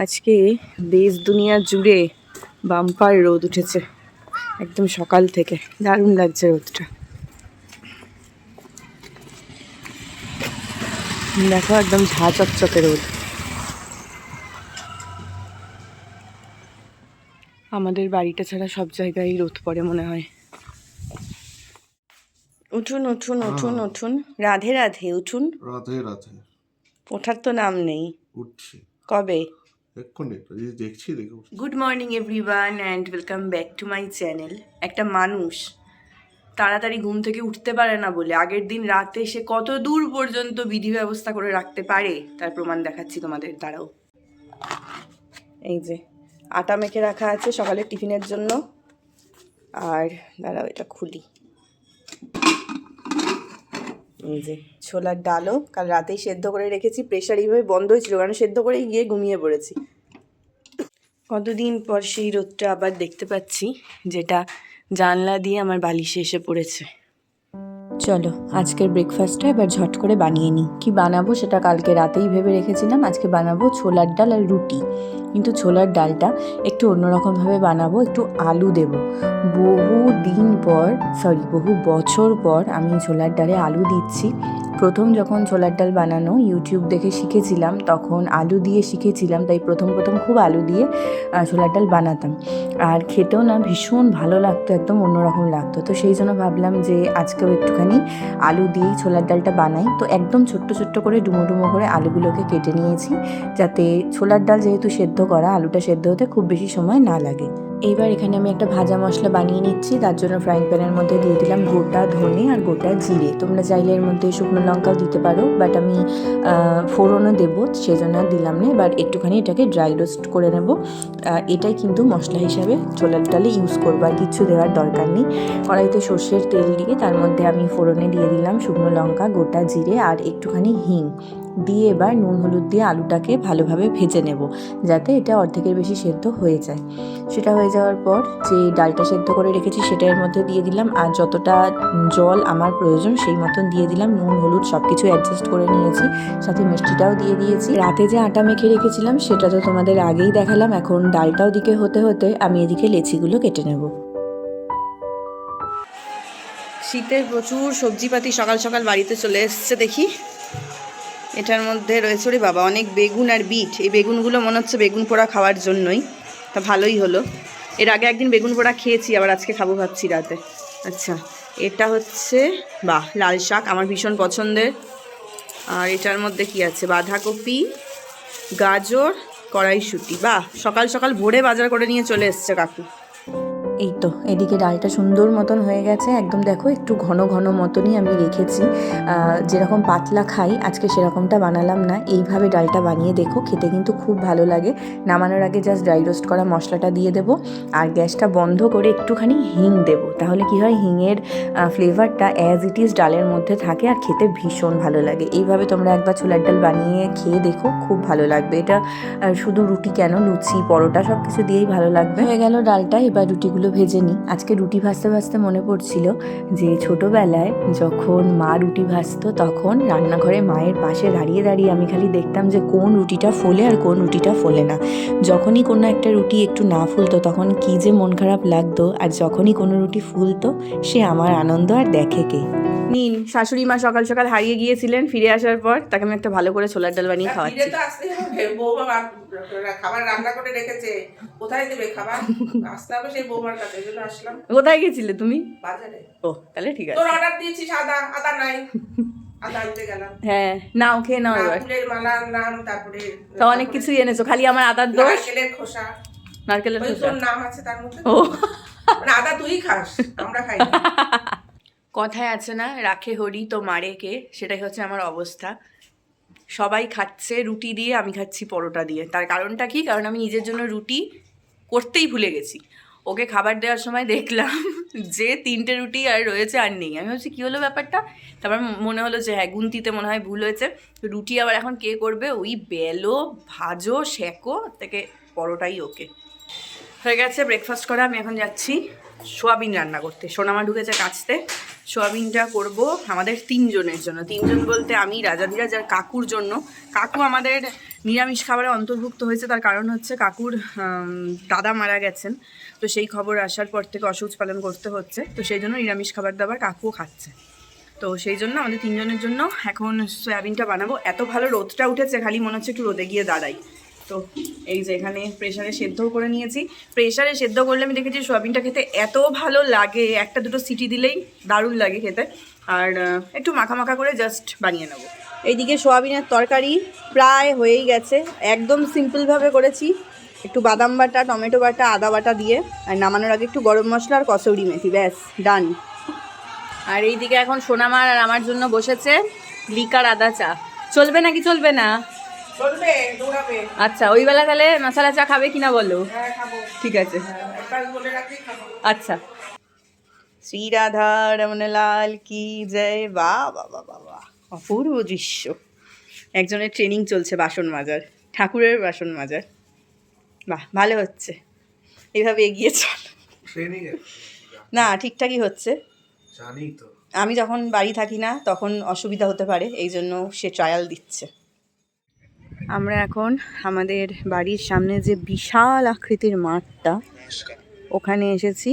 আজকে দেশ দুনিয়া জুড়ে বাম্পার রোদ উঠেছে একদম সকাল থেকে। দারুণ লাগছে রোদটা। দেখো একদম ঝাঁ চকচকে রোদ। আমাদের বাড়িটা ছাড়া সব জায়গায় রোদ পড়ে মনে হয়। উঠুন উঠুন উঠুন উঠুন, রাধে রাধে, উঠুন। রাধে রাধে। ওঠার তো নাম নেই। উঠছি কবে? এক্ষুনি দেখছি। Good morning everyone and welcome back to my channel. একটা মানুষ তাড়াতাড়ি ঘুম থেকে উঠতে পারে না বলে আগের দিন রাতে সে কত দূর পর্যন্ত বিধি ব্যবস্থা করে রাখতে পারে তার প্রমাণ দেখাচ্ছি তোমাদের। দাঁড়াও, এই যে আটা মেখে রাখা আছে সকালের টিফিনের জন্য। আর দাঁড়াও, এটা খুলি। এই যে ছোলার ডালও কাল রাতেই সেদ্ধ করে রেখেছি। প্রেশার এইভাবে বন্ধ হয়েছিল কারণ সেদ্ধ করে গিয়ে ঘুমিয়ে পড়েছি। কতদিন পর সেই রোদটা আবার দেখতে পাচ্ছি, যেটা জানলা দিয়ে আমার বালিশে এসে পড়েছে। চলো আজকের ব্রেকফাস্টটা এবার ঝট করে বানিয়ে নিই। কি বানাবো সেটা কালকে রাতেই ভেবে রেখেছিলাম। আজকে বানাবো ছোলার ডাল আর রুটি, কিন্তু ছোলার ডালটা একটু অন্যরকমভাবে বানাবো, একটু আলু দেব। বহু বছর পর আমি ছোলার ডালে আলু দিচ্ছি। প্রথম যখন ছোলার ডাল বানানো ইউটিউব দেখে শিখেছিলাম, তখন আলু দিয়ে শিখেছিলাম, তাই প্রথম খুব আলু দিয়ে ছোলার ডাল বানাতাম। আর খেতেও না ভীষণ ভালো লাগতো, একদম অন্যরকম লাগতো। তো সেই জন্য ভাবলাম যে আজকেও একটুখানি আলু দিয়েই ছোলার ডালটা বানাই। তো একদম ছোট্ট ছোট্ট করে ডুমো ডুমো করে আলুগুলোকে কেটে নিয়েছি, যাতে ছোলার ডাল যেহেতু সেদ্ধ করা, আলুটা সেদ্ধ হতে খুব বেশি সময় না লাগে। এইবার এখানে আমি একটা ভাজা মশলা বানিয়ে নিচ্ছি। তার জন্য ফ্রাইং প্যানের মধ্যে দিয়ে দিলাম গোটা ধনে আর গোটা জিরে। তোমরা চাইলে এর মধ্যে শুকনো লঙ্কাও দিতে পারো, বাট আমি ফোড়নও দেবো সেজন্য দিলাম না। এবার একটুখানি এটাকে ড্রাই রোস্ট করে নেব। এটাই কিন্তু মশলা হিসাবে ছোলার ডালে ইউজ করবো, আর কিচ্ছু দেওয়ার দরকার নেই। কড়াইতে সর্ষের তেল দিয়ে তার মধ্যে আমি ফোড়নে দিয়ে দিলাম শুকনো লঙ্কা, গোটা জিরে আর একটুখানি হিং দিয়ে এবার নুন হলুদ দিয়ে আলুটাকে ভালোভাবে ভেজে নেব, যাতে এটা অর্ধেকের বেশি সেদ্ধ হয়ে যায়। সেটা হয়ে যাওয়ার পর যে ডালটা সেদ্ধ করে রেখেছি সেটা এর মধ্যে দিয়ে দিলাম, আর যতটা জল আমার প্রয়োজন সেই মতন দিয়ে দিলাম। নুন হলুদ সব কিছু অ্যাডজাস্ট করে নিয়েছি, সাথে মিষ্টিটাও দিয়ে দিয়েছি। রাতে যে আটা মেখে রেখেছিলাম সেটা তো তোমাদের আগেই দেখালাম। এখন ডালটাও দিকে হতে হতে আমি এদিকে লেচিগুলো কেটে নেব। শীতের প্রচুর সবজিপাতি সকাল সকাল বাড়িতে চলে এসছে দেখি। এটার মধ্যে রয়েছে, ওরে বাবা, অনেক বেগুন আর বিট। এই বেগুনগুলো মনে হচ্ছে বেগুন পোড়া খাওয়ার জন্যই, তা ভালোই হলো। এর আগে একদিন বেগুন পোড়া খেয়েছি, আবার আজকে খাবো ভাবছি রাতে। আচ্ছা, এটা হচ্ছে লাল শাক, আমার ভীষণ পছন্দের। আর এটার মধ্যে কি আছে? বাঁধাকপি, গাজর, কড়াইশুঁটি। সকাল সকাল ভোরে বাজার করে নিয়ে চলে এসছে কাকু। এই তো এদিকে ডালটা সুন্দর মতন হয়ে গেছে একদম। দেখো একটু ঘন ঘন মতনই আমি রেখেছি, যেরকম পাতলা খাই আজকে সেরকমটা বানালাম না। এইভাবে ডালটা বানিয়ে দেখো, খেতে কিন্তু খুব ভালো লাগে। নামানোর আগে জাস্ট ড্রাই রোস্ট করা মশলাটা দিয়ে দেবো, আর গ্যাসটা বন্ধ করে একটুখানি হিং দেবো। তাহলে কি হয়, হিংয়ের ফ্লেভারটা অ্যাজ ইট ইজ ডালের মধ্যে থাকে আর খেতে ভীষণ ভালো লাগে। এইভাবে তোমরা একবার ছোলার ডাল বানিয়ে খেয়ে দেখো, খুব ভালো লাগবে। এটা শুধু রুটি কেন, লুচি, পরোটা সব কিছু দিয়েই ভালো লাগবে। হয়ে গেল ডালটা, এবার রুটিগুলো ভেজে নিই। আজকে রুটি ভাজতে ভাজতে মনে পড়ছিল যে ছোটোবেলায় যখন মা রুটি ভাজতো, তখন রান্নাঘরে মায়ের পাশে দাঁড়িয়ে দাঁড়িয়ে আমি খালি দেখতাম যে কোন রুটিটা ফোলে আর কোন রুটিটা ফোলে না। যখনই কোনো একটা রুটি একটু না ফুলতো তখন কী যে মন খারাপ লাগতো, আর যখনই কোনো রুটি ফুলতো সে আমার আনন্দ আর দেখে কে। নিন, শাশুড়ি মা সকাল সকাল হারিয়ে গিয়েছিলেন, ফিরে আসার পর তাকে আমি একটা ভালো করে ছোলার ডাল বানিয়ে খাওয়াচ্ছি। খাবার রান্না করে রেখেছে, কোথায় দেবে খাবার? আসতে হবে সেই বৌমার কাছে, এজন্য আসলাম। কোথায় গেছিলে তুমি? বাজারে। ও, তাহলে ঠিক আছে। তোর অর্ডার দিয়েছিস আদা নাই, আদা আনতে গেলাম। হ্যাঁ, নাও খেয়ে নাও এবার। ফুলের মালা নাম, তারপরে তো অনেক কিছুই এনেছো, খালি আমার আদার দোষ। নারকেলের খোসা। নারকেলের খোসা তোর নাম আছে তার মধ্যে। ও, মানে আদা তুই খাস, আমরা খাই না। কথায় আছে না, রাখে হরি তো মারে কে, সেটাই হচ্ছে আমার অবস্থা। সবাই খাচ্ছে রুটি দিয়ে, আমি খাচ্ছি পরোটা দিয়ে। তার কারণটা কি? কারণ আমি নিজের জন্য রুটি করতেই ভুলে গেছি। ওকে খাবার দেওয়ার সময় দেখলাম যে 3টে রুটি আর রয়েছে আর নেই। আমি ভাবছি কী হলো ব্যাপারটা, তারপর মনে হলো যে হ্যাঁ, গুনতিতে মনে হয় ভুল হয়েছে। রুটি আবার এখন কে করবে? ওই বেলো, ভাজো, সেঁকো, থেকে পরোটাই ওকে। হয়ে গেছে ব্রেকফাস্ট করা, আমি এখন যাচ্ছি সোয়াবিন রান্না করতে। সোনামা ঢুকেছে কাচতে। সোয়াবিনটা করব আমাদের 3 জনের জন্য। 3 জন বলতে আমি, রাজাধিরাজ আর কাকুর জন্য। কাকু আমাদের নিরামিষ খাবারে অন্তর্ভুক্ত হয়েছে, তার কারণ হচ্ছে কাকুর দাদা মারা গেছেন, তো সেই খবর আসার পর থেকে অসুখ পালন করতে হচ্ছে, তো সেই জন্য নিরামিষ খাবার দাবার কাকুও খাচ্ছে। তো সেই জন্য আমাদের 3 জনের জন্য এখন সয়াবিনটা বানাবো। এত ভালো রোদটা উঠেছে, খালি মনে হচ্ছে একটু রোদে গিয়ে দাঁড়াই। তো এই যে এখানে প্রেশারে সেদ্ধও করে নিয়েছি। প্রেশারে সেদ্ধ করলে আমি দেখেছি সয়াবিনটা খেতে এত ভালো লাগে, একটা দুটো সিটি দিলেই দারুণ লাগে খেতে। আর একটু মাখা মাখা করে জাস্ট বানিয়ে নেবো। এইদিকে সয়াবিনের তরকারি প্রায় হয়েই গেছে, একদম সিম্পলভাবে করেছি। একটু বাদাম বাটা, টমেটো বাটা, আদা বাটা দিয়ে, আর নামানোর আগে একটু গরম মশলা আর কসৌরি মেথি, ব্যাস ডান। আর এইদিকে এখন সোনামার আর আমার জন্য বসেছে লিকার আদা চা। চলবে নাকি চলবে না? চলবে, দৌড়াবে। আচ্ছা, ওই বেলা তাহলে মশালা চা খাবে কিনা বলো? হ্যাঁ, খাবো। ঠিক আছে, একবার বলে রাখলেই খাবো। আচ্ছা। শ্রী রাধা রমনলাল কি জয়। বাহ বাহ বাহ বাহ বাহ, অপূর্ব দৃশ্য। একজনের ট্রেনিং চলছে বাসন মাজার, ঠাকুরের বাসন মাজার। বাহ, ভালো হচ্ছে, এইভাবে এগিয়ে চল। ট্রেনিং না, ঠিকঠাকই হচ্ছে। জানি তো, আমি যখন বাড়ি থাকি না তখন অসুবিধা হতে পারে, এই জন্য সে ট্রায়াল দিচ্ছে। আমরা এখন আমাদের বাড়ির সামনে যে বিশাল আকৃতির মাঠটা, ওখানে এসেছি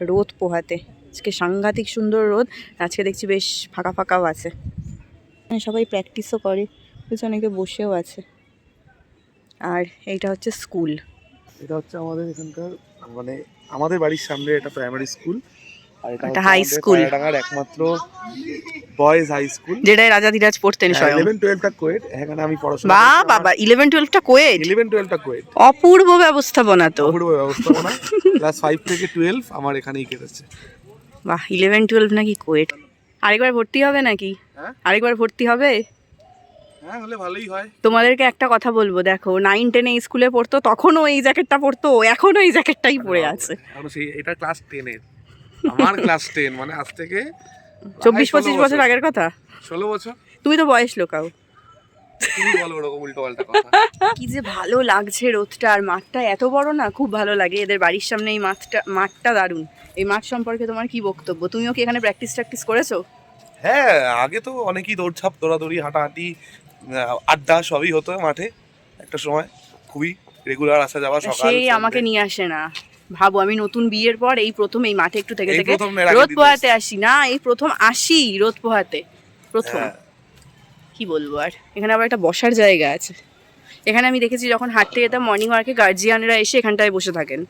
রোদ পোহাতে। আজকে সাংঘাতিক সুন্দর রোদ, আজকে দেখছি বেশ ফাঁকা ফাঁকাও আছে। সবাই প্র্যাকটিসও করে, কিছু অনেকে বসেও আছে। আর এইটা হচ্ছে স্কুল। এটা হচ্ছে আমাদের এখানকার, মানে আমাদের বাড়ির সামনে এটা প্রাইমারি স্কুল, আর এটা একটা হচ্ছে হাই আমাদের স্কুল, পায়রাডাঙ্গার একমাত্র বয়েজ হাই স্কুল, যেটাই রাজাধিরাজ পড়তেন স্বয়ং। 11-12টা কোয়েড। এখানে আমি পড়াশোনা বা বাবা, 11-12টা কোয়েড, 11-12টা কোয়েড। অপূর্ব ব্যবস্থাপনা তো। অপূর্ব ব্যবস্থাপনা। ক্লাস 5 থেকে 12 আমার এখানেই কেটেছে। বাহ, 11-12 নাকি কোয়েড। আরেকবার ভর্তি হবে নাকি? হ্যাঁ? আরেকবার ভর্তি হবে? হ্যাঁ, হলে ভালোই হয়। তোমাদেরকে একটা কথা বলবো, দেখো 9-10 স্কুলে পড়তো, তখনও এই জ্যাকেটটা পরতো, এখনো এই জ্যাকেটটাই পরে আছে। এখন সেই এটা ক্লাস 10 এর, আমার ক্লাস 10, মানে আজ থেকে 24-25 বছর আগের কথা। 16 বছর। তুমি তো বয়স লোকাও। তুমি বলো ওরকম উল্টো পাল্টা কথা। কি যে ভালো লাগছে রোদটা, আর মাঠটা এত বড় না, খুব ভালো লাগে। এদের বাড়ির সামনে এই মাঠটা দারুণ। এই মাঠ সম্পর্কে তোমার কি বক্তব্য? তুমিও কি এখানে প্র্যাকটিস করেছো? হ্যাঁ, আগে তো অনেকই দৌড়ঝাঁপ, দৌড়াদৌড়ি, হাঁটাহাঁটি, আড্ডা সবই হতো মাঠে একটা সময়। খুবই রেগুলার আসা যাওয়া, সকাল সেই সন্ধ্যে। আমাকে নিয়ে আসে না। ভাবো, আমি নতুন বিয়ের পর এই প্রথম এই মাঠে একটু থেকে এই থেকে প্রথম এর আগের রোদ দিন পোহাতে আসি। না, এই প্রথম আসি রোদ পোহাতে, প্রথম। হ্যাঁ। কি বলবো আর, এখানে আবার একটা বসার জায়গা আছে। এখানে আমি দেখেছি যখন হাঁটতে যেতাম মর্নিং ওয়ার্কে, গার্জিয়ানরা এসে এখানটায় বসে থাকেন।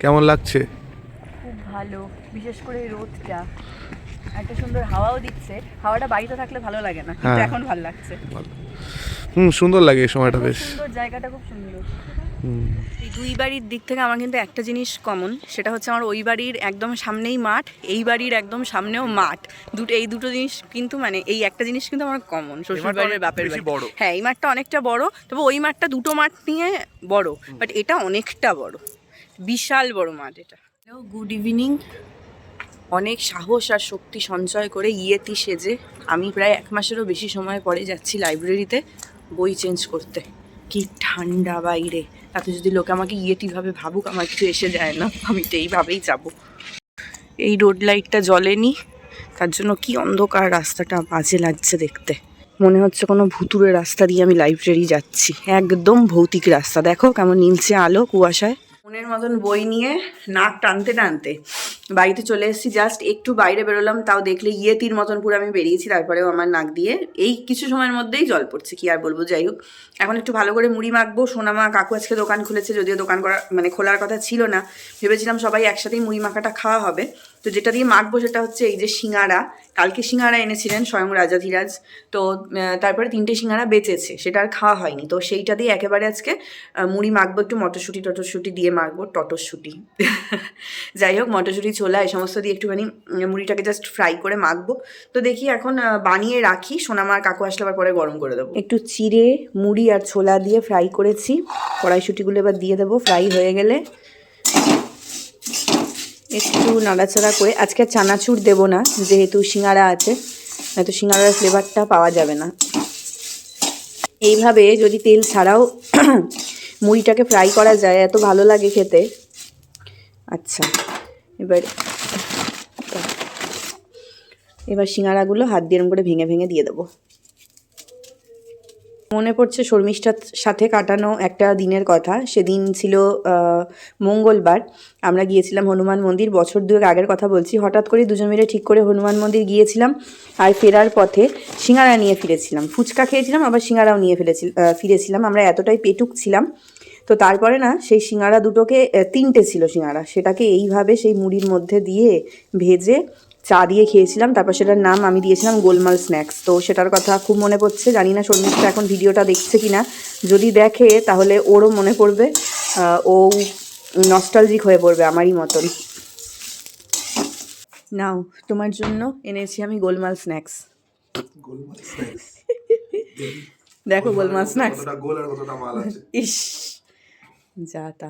কেমন লাগছে? খুব ভালো, বিশেষ করে এই রোদটা, একটা সুন্দর হাওয়াও দিচ্ছে। হাওয়াটা বাড়িতে থাকলে ভালো লাগে না, কিন্তু হ্যাঁ। এখন ভালো লাগছে। সুন্দর লাগে এই সময়টা খুব বেশ। সুন্দর, জায়গাটা খুব সুন্দর। এই দুই বাড়ির দিক থেকে আমার কিন্তু একটা জিনিস কমন, সেটা হচ্ছে আমার ওই বাড়ির একদম সামনেই মাঠ, এই বাড়ির একদম সামনেও মাঠ। এই দুটো জিনিস কিন্তু, মানে এই একটা জিনিস কিন্তু আমার কমন, শ্বশুর বাড়ির বাপের বাড়ি। হ্যাঁ, এই মাঠটা অনেকটা বড়, তবে ওই মাঠটা দুটো মাঠ নিয়ে বড়, বাট এটা অনেকটা বড়, বিশাল বড় মাঠ এটা। Hello, good evening. অনেক সাহস আর শক্তি সঞ্চয় করে ইয়েতি সেজে আমি প্রায় 1 মাসেরও বেশি সময় পরে যাচ্ছি লাইব্রেরিতে বই চেঞ্জ করতে। কি ঠান্ডা বাইরে, তাতে যদি লোকে আমাকে ইয়েতি ভাবে ভাবুক, আমার কিছু এসে যায় না, আমি তো এইভাবেই যাবো। এই রোড লাইটটা জ্বলেনি, তার জন্য কি অন্ধকার, রাস্তাটা বাজে লাগছে দেখতে। মনে হচ্ছে কোনো ভুতুরে রাস্তা দিয়ে আমি লাইব্রেরি যাচ্ছি, একদম ভৌতিক রাস্তা। দেখো কেমন নীলচে আলো কুয়াশায়। মনের মতন বই নিয়ে নাক টানতে টানতে বাড়িতে চলে এসেছি। জাস্ট একটু বাইরে বেরোলাম, তাও দেখলে ইয়েতির মতন পুরো আমি বেরিয়েছি, তারপরেও আমার নাক দিয়ে এই কিছু সময়ের মধ্যেই জল পড়ছে, কি আর বলবো। যাই হোক, এখন একটু ভালো করে মুড়ি মাখবো। সোনামা কাকু আজকে দোকান খুলেছে, যদিও দোকান খোলার কথা ছিল না, ভেবেছিলাম সবাই একসাথেই মুড়ি মাখাটা খাওয়া হবে, তো যেটা দিয়ে মাখবো সেটা হচ্ছে এই যে সিঙ্গারা। কালকে সিঙ্গারা এনেছিলেন স্বয়ং রাজাধিরাজ, তো তারপরে 3টে সিঙ্গারা বেঁচেছে, সেটা আর খাওয়া হয়নি। তো সেইটা দিয়ে একেবারে আজকে মুড়ি মাখবো, একটু মটরশুঁটি দিয়ে মাখবো, টটরশুঁটি যাই হোক, মটরশুঁটি ছোলা এই সমস্ত দিয়ে একটুখানি মুড়িটাকে জাস্ট ফ্রাই করে মাখবো। তো দেখি এখন বানিয়ে রাখি, সোনামার কাকু আসলে আবার পরে গরম করে দেবো। একটু চিড়ে মুড়ি আর ছোলা দিয়ে ফ্রাই করেছি, কড়াইশুঁটিগুলো এবার দিয়ে দেবো। ফ্রাই হয়ে গেলে একটু নাড়াচাড়া করে, আজকে চানাচুর দেবো না যেহেতু সিঙ্গারা আছে, নয়তো সিঙ্গারার ফ্লেভারটা পাওয়া যাবে না। এইভাবে যদি তেল ছাড়াও মুড়িটাকে ফ্রাই করা যায় এত ভালো লাগে খেতে। আচ্ছা, এবার সিঙ্গারাগুলো হাত দিয়ে এরম করে ভেঙে ভেঙে দিয়ে দেবো। মনে পড়ছে শর্মিষ্ঠার সাথে কাটানো একটা দিনের কথা। সেদিন ছিল মঙ্গলবার, আমরা গিয়েছিলাম হনুমান মন্দির, বছর 2 আগের কথা বলছি। হঠাৎ করে দুজন মিলে ঠিক করে হনুমান মন্দির গিয়েছিলাম, আর ফেরার পথে সিঙ্গারা নিয়ে ফিরেছিলাম। ফুচকা খেয়েছিলাম, আবার সিঙ্গারাও নিয়ে ফিরেছিলাম। আমরা এতটাই পেটুক ছিলাম। তো তারপরে না সেই সিঙ্গারা দুটোকে, 3টে ছিল সিঙ্গারা, সেটাকে এইভাবে সেই মুড়ির মধ্যে দিয়ে ভেজে চা দিয়ে খেয়েছিলাম। তারপর সেটার নাম আমি দিয়েছিলাম গোলমাল স্ন্যাক্স। তো সেটার কথা খুব মনে পড়ছে। জানি না শর্মিষ্ঠা এখন ভিডিওটা দেখছে কি না, যদি দেখে তাহলে ওরও মনে পড়বে, ও নস্টালজিক হয়ে পড়বে আমারই মতন। নাও, তোমার জন্য এনেছি আমি গোলমাল স্ন্যাক্স। গোলমাল স্ন্যাক্স। দেখো গোলমাল স্ন্যাক্স, কতটা গোল আর কতটা মাল আছে। ইস যা তা।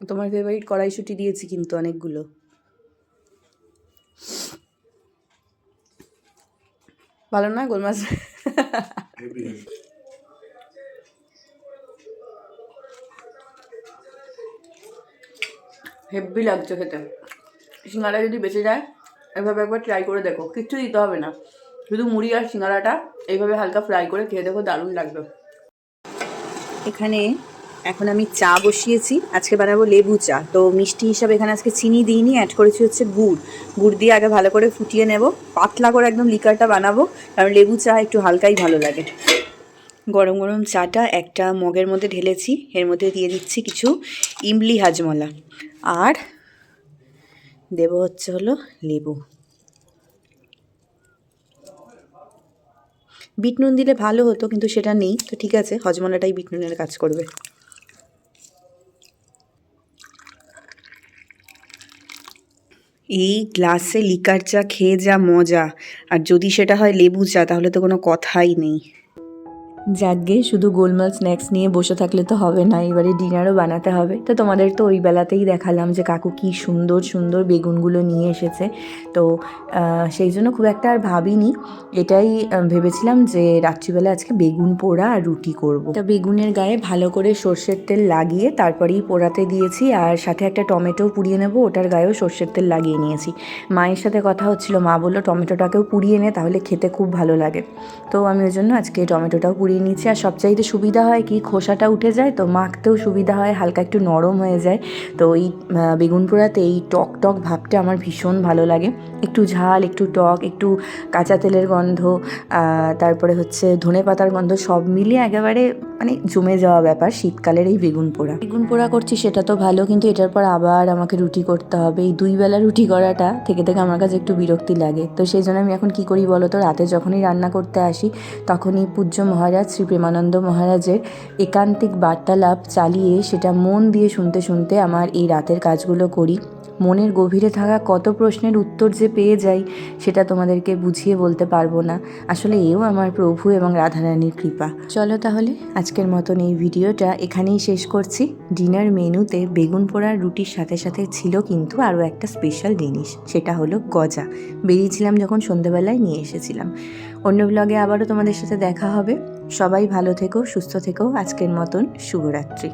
তোমার ফেভারিট কড়াইশুঁটি দিয়েছি কিন্তু অনেকগুলো। ভালো না গোলমাল? Heavy heavy. হেভি লাগছে খেতে। সিঙ্গারা যদি বেঁচে যায় এভাবে একবার ট্রাই করে দেখো, কিচ্ছু দিতে হবে না, শুধু মুড়ি আর সিঙ্গারাটা এইভাবে হালকা ফ্রাই করে খেয়ে দেখো, দারুণ লাগবে। এখানে এখন আমি চা বসিয়েছি, আজকে বানাবো লেবু চা। তো মিষ্টি হিসাবে এখানে আজকে চিনি দিইনি, অ্যাড করেছি হচ্ছে গুড় দিয়ে আগে ভালো করে ফুটিয়ে নেব, পাতলা করে একদম লিকারটা বানাবো, কারণ লেবু চা একটু হালকাই ভালো লাগে। গরম গরম চাটা একটা মগের মধ্যে ঢেলেছি, এর মধ্যে দিয়ে দিচ্ছি কিছু ইমলি হাজমলা, আর দেবো হচ্ছে হলো লেবু। বিট নুন দিলে ভালো হতো, কিন্তু সেটা নেই, তো ঠিক আছে, হজমলাটাই বিট নুনের কাজ করবে। এই গ্লাসে লিকার চা খেয়ে যা মজা, আর যদি সেটা হয় লেবু চা, তাহলে তো কোনো কথাই নেই। যাকগে, শুধু গোলমাল স্ন্যাক্স নিয়ে বসে থাকলে তো হবে না, এবারে ডিনারও বানাতে হবে। তো তোমাদের তো ওই বেলাতেই দেখালাম যে কাকু কী সুন্দর সুন্দর বেগুনগুলো নিয়ে এসেছে। তো সেই জন্য খুব একটা আর ভাবিনি, এটাই ভেবেছিলাম যে রাত্রিবেলা আজকে বেগুন পোড়া আর রুটি করব। তো বেগুনের গায়ে ভালো করে সর্ষের তেল লাগিয়ে তারপরেই পোড়াতে দিয়েছি, আর সাথে একটা টমেটো পুড়িয়ে নেব, ওটার গায়েও সর্ষের তেল লাগিয়ে নিয়েছি। মায়ের সাথে কথা হচ্ছিল, মা বললো টমেটোটাকেও পুড়িয়ে নে, তাহলে খেতে খুব ভালো লাগে। তো আমি ওই জন্য আজকে টমেটোটাও পুড়িয়ে নিচ্ছি। আর সবচাইতে সুবিধা হয় কি, খোসাটা উঠে যায়, তো মাখতেও সুবিধা হয়, হালকা একটু নরম হয়ে যায়। তো এই বেগুন পোড়াতে এই টক টক ভাবটা আমার ভীষণ ভালো লাগে, একটু ঝাল, একটু টক, একটু কাঁচা তেলের গন্ধ, তারপরে হচ্ছে ধনেপাতার গন্ধ, সব মিলিয়ে একেবারে মানে জমে যাওয়া ব্যাপার শীতকালের এই বেগুন পোড়া করছি, সেটা তো ভালো, কিন্তু এটার পর আবার আমাকে রুটি করতে হবে। এই 2 বেলা রুটি করাটা থেকে থেকে আমার কাছে একটু বিরক্তি লাগে। তো সেই জন্য আমি এখন কী করি বলো তো, রাতে যখনই রান্না করতে আসি তখনই পূজ্য মহারাজ শ্রী প্রেমানন্দ মহারাজের একান্তিক বার্তালাপ চালিয়ে সেটা মন দিয়ে শুনতে শুনতে আমার এই রাতের কাজগুলো করি। মনের গভীরে থাকা কত প্রশ্নের উত্তর যে পেয়ে যাই, সেটা তোমাদেরকে বুঝিয়ে বলতে পারবো না। আসলে এও আমার প্রভু এবং রাধারানীর কৃপা। চলো তাহলে আজকের মতন এই ভিডিওটা এখানেই শেষ করছি। ডিনার মেনুতে বেগুন পোড়ার রুটির সাথে সাথে ছিল কিন্তু আরও একটা স্পেশাল জিনিস, সেটা হলো গজা। বেরিয়েছিলাম যখন সন্ধ্যেবেলায় নিয়ে এসেছিলাম। অন্য ব্লগে আবারও তোমাদের সাথে দেখা হবে। সবাই ভালো থেকো, সুস্থ থেকো। আজকের মতন শুভরাত্রি।